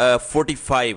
45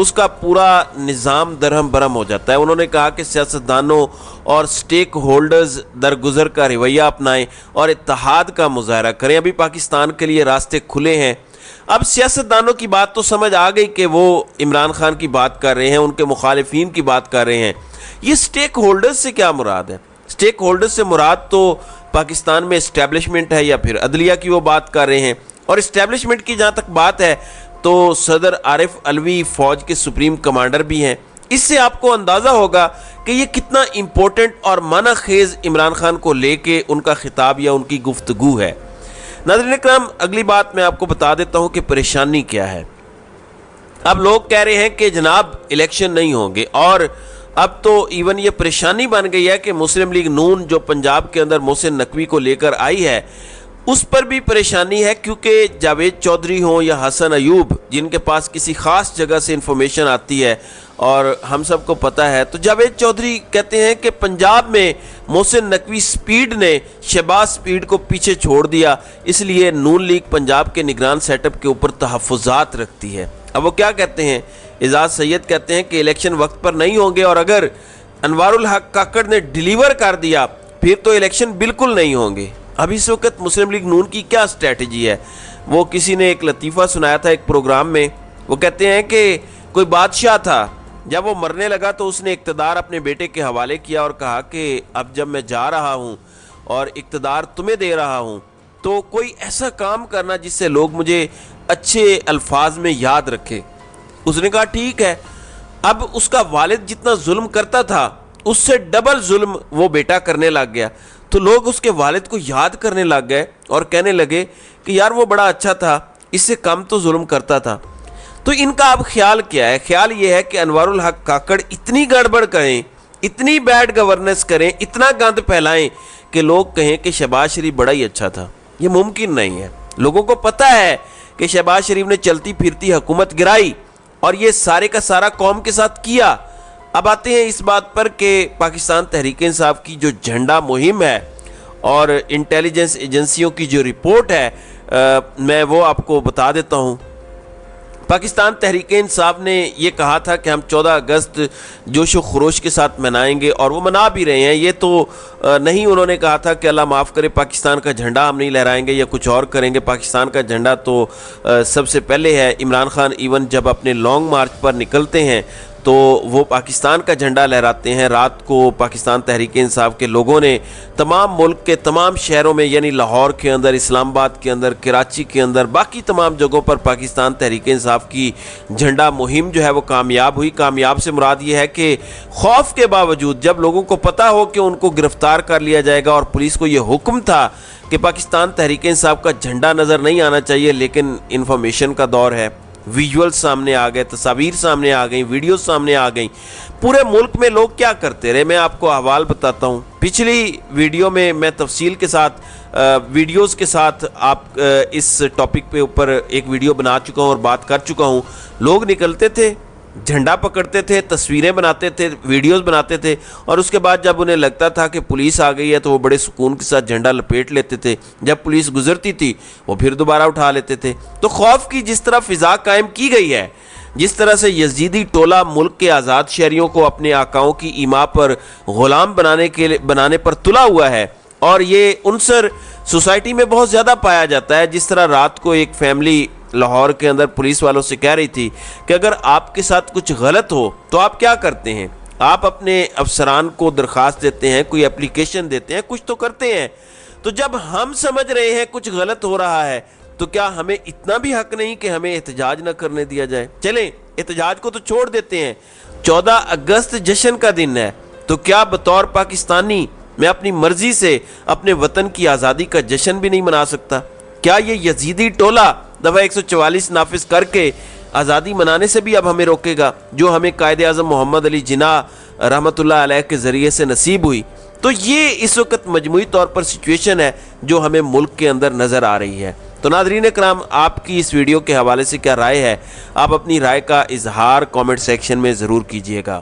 اس کا پورا نظام درہم برہم ہو جاتا ہے۔ انہوں نے کہا کہ سیاستدانوں اور سٹیک ہولڈرز درگزر کا رویہ اپنائیں اور اتحاد کا مظاہرہ کریں۔ ابھی پاکستان کے لیے راستے کھلے ہیں۔ اب سیاستدانوں کی بات تو سمجھ آ گئی کہ وہ عمران خان کی بات کر رہے ہیں، ان کے مخالفین کی بات کر رہے ہیں۔ یہ سٹیک ہولڈرز سے کیا مراد ہے؟ سٹیک ہولڈرز سے مراد تو پاکستان میں اسٹیبلشمنٹ ہے یا پھر عدلیہ کی وہ بات کر رہے ہیں۔ اور اسٹیبلشمنٹ کی جہاں تک بات ہے تو صدر عارف علوی فوج کے سپریم کمانڈر بھی ہیں۔ اس سے آپ کو اندازہ ہوگا کہ یہ کتنا امپورٹنٹ اور معنی خیز عمران خان کو لے کے ان کا خطاب یا ان کی گفتگو ہے۔ ناظرین اکرام، اگلی بات میں آپ کو بتا دیتا ہوں کہ پریشانی کیا ہے۔ اب لوگ کہہ رہے ہیں کہ جناب الیکشن نہیں ہوں گے، اور اب تو ایون یہ پریشانی بن گئی ہے کہ مسلم لیگ نون جو پنجاب کے اندر محسن نقوی کو لے کر آئی ہے اس پر بھی پریشانی ہے، کیونکہ جاوید چودھری ہوں یا حسن ایوب جن کے پاس کسی خاص جگہ سے انفارمیشن آتی ہے اور ہم سب کو پتہ ہے، تو جاوید چودھری کہتے ہیں کہ پنجاب میں محسن نقوی سپیڈ نے شہباز سپیڈ کو پیچھے چھوڑ دیا، اس لیے نون لیگ پنجاب کے نگران سیٹ اپ کے اوپر تحفظات رکھتی ہے۔ اب وہ کیا کہتے ہیں؟ اعزاز سید کہتے ہیں کہ الیکشن وقت پر نہیں ہوں گے، اور اگر انوار الحق کاکڑ نے ڈیلیور کر دیا پھر تو الیکشن بالکل نہیں ہوں گے۔ اب اس وقت مسلم لیگ نون کی کیا اسٹریٹجی ہے؟ وہ کسی نے ایک لطیفہ سنایا تھا ایک پروگرام میں، وہ کہتے ہیں کہ کوئی بادشاہ تھا، جب وہ مرنے لگا تو اس نے اقتدار اپنے بیٹے کے حوالے کیا اور کہا کہ اب جب میں جا رہا ہوں اور اقتدار تمہیں دے رہا ہوں تو کوئی ایسا کام کرنا جس سے لوگ مجھے اچھے الفاظ میں یاد رکھے۔ اس نے کہا ٹھیک ہے۔ اب اس کا والد جتنا ظلم کرتا تھا اس سے ڈبل ظلم وہ بیٹا کرنے لگ گیا، تو لوگ اس کے والد کو یاد کرنے لگ گئے اور کہنے لگے کہ یار وہ بڑا اچھا تھا، اس سے کم تو ظلم کرتا تھا۔ تو ان کا اب خیال کیا ہے؟ خیال یہ ہے کہ انوار الحق کاکڑ اتنی گڑبڑ کریں، اتنی بیڈ گورننس کریں، اتنا گند پھیلائیں کہ لوگ کہیں کہ شہباز شریف بڑا ہی اچھا تھا۔ یہ ممکن نہیں ہے۔ لوگوں کو پتہ ہے کہ شہباز شریف نے چلتی پھرتی حکومت گرائی اور یہ سارے کا سارا قوم کے ساتھ کیا۔ اب آتے ہیں اس بات پر کہ پاکستان تحریک انصاف کی جو جھنڈا مہم ہے اور انٹیلیجنس ایجنسیوں کی جو رپورٹ ہے، میں وہ آپ کو بتا دیتا ہوں۔ پاکستان تحریک انصاف نے یہ کہا تھا کہ ہم 14 اگست جوش و خروش کے ساتھ منائیں گے، اور وہ منا بھی رہے ہیں۔ یہ تو نہیں انہوں نے کہا تھا کہ اللہ معاف کرے پاکستان کا جھنڈا ہم نہیں لہرائیں گے یا کچھ اور کریں گے۔ پاکستان کا جھنڈا تو سب سے پہلے ہے۔ عمران خان ایون جب اپنے لانگ مارچ پر نکلتے ہیں تو وہ پاکستان کا جھنڈا لہراتے ہیں۔ رات کو پاکستان تحریک انصاف کے لوگوں نے تمام ملک کے تمام شہروں میں، یعنی لاہور کے اندر، اسلام آباد کے اندر، کراچی کے اندر، باقی تمام جگہوں پر پاکستان تحریک انصاف کی جھنڈا مہم جو ہے وہ کامیاب ہوئی۔ کامیاب سے مراد یہ ہے کہ خوف کے باوجود جب لوگوں کو پتہ ہو کہ ان کو گرفتار کر لیا جائے گا، اور پولیس کو یہ حکم تھا کہ پاکستان تحریک انصاف کا جھنڈا نظر نہیں آنا چاہیے، لیکن انفارمیشن کا دور ہے، ویژول سامنے آ گئے، تصاویر سامنے آ گئیں، ویڈیوز سامنے آ گئیں۔ پورے ملک میں لوگ کیا کرتے رہے، میں آپ کو احوال بتاتا ہوں۔ پچھلی ویڈیو میں تفصیل کے ساتھ ویڈیوز کے ساتھ آپ اس ٹاپک پہ اوپر ایک ویڈیو بنا چکا ہوں اور بات کر چکا ہوں۔ لوگ نکلتے تھے، جھنڈا پکڑتے تھے، تصویریں بناتے تھے، ویڈیوز بناتے تھے، اور اس کے بعد جب انہیں لگتا تھا کہ پولیس آ گئی ہے تو وہ بڑے سکون کے ساتھ جھنڈا لپیٹ لیتے تھے۔ جب پولیس گزرتی تھی وہ پھر دوبارہ اٹھا لیتے تھے۔ تو خوف کی جس طرح فضا قائم کی گئی ہے، جس طرح سے یزیدی ٹولہ ملک کے آزاد شہریوں کو اپنے آقاؤں کی ایما پر غلام بنانے پر تلا ہوا ہے، اور یہ عنصر سوسائٹی میں بہت زیادہ پایا جاتا ہے۔ جس طرح رات کو ایک فیملی لاہور کے اندر پولیس والوں سے کہہ رہی تھی کہ اگر آپ کے ساتھ کچھ غلط ہو تو آپ کیا کرتے ہیں؟ آپ اپنے افسران کو درخواست دیتے ہیں، کوئی اپلیکیشن دیتے ہیں، کچھ تو کرتے ہیں۔ تو جب ہم سمجھ رہے ہیں کچھ غلط ہو رہا ہے تو کیا ہمیں اتنا بھی حق نہیں کہ ہمیں احتجاج نہ کرنے دیا جائے؟ چلیں احتجاج کو تو چھوڑ دیتے ہیں، 14 اگست جشن کا دن ہے، تو کیا بطور پاکستانی میں اپنی مرضی سے اپنے وطن کی آزادی کا جشن بھی نہیں منا سکتا؟ کیا یہ یزیدی ٹولہ دفعہ 144 نافذ کر کے آزادی منانے سے بھی اب ہمیں روکے گا، جو ہمیں قائد اعظم محمد علی جناح رحمۃ اللہ علیہ کے ذریعے سے نصیب ہوئی؟ تو یہ اس وقت مجموعی طور پر سچویشن ہے جو ہمیں ملک کے اندر نظر آ رہی ہے۔ تو ناظرین اکرام، آپ کی اس ویڈیو کے حوالے سے کیا رائے ہے؟ آپ اپنی رائے کا اظہار کامنٹ سیکشن میں ضرور کیجیے گا۔